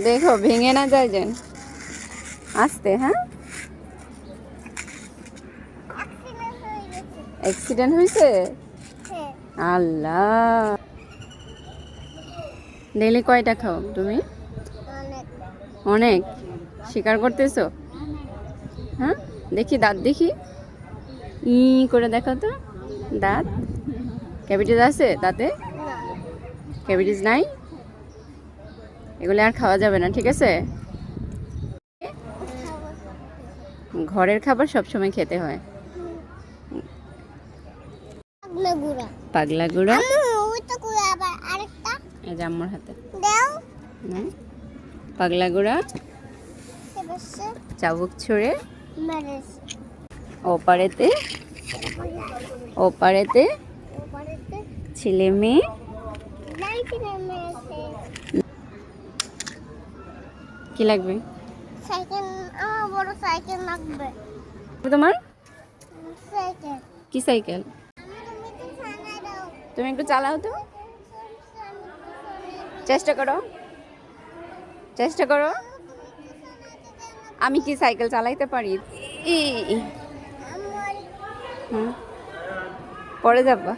দেখো ভেঙে না যায় যেন। আস্তে, হ্যাঁ। অ্যাক্সিডেন্ট হয়েছে? আল্লাহ। ডেইলি কয়টা খাও তুমি? অনেক। শিকার করতেছো? হ্যাঁ, দেখি দাঁত দেখি। ই করে দেখো তো দাঁত। ক্যাভিটিস আছে দাঁতে? ক্যাভিটিস নাই? এগুলো আর খাওয়া যাবে না, ঠিক আছে? ঘরের খাবার সবসময় খেতে হয়। পাগলা গুড়া। এই যে আম্মুর হাতে পাগলা গুড়া, চাবুক ছুঁড়ে ওপারেতে ওপারেতে ছেলে মেয়ে। কি লাগবে? সাইকেল। আমার বড় সাইকেল লাগবে। তোমার সাইকেল? কি সাইকেল? তুমি একটু চালাও তো, চেষ্টা করো, চেষ্টা করো। আমি কি সাইকেল চালাইতে পারি? পড়ে যাবা।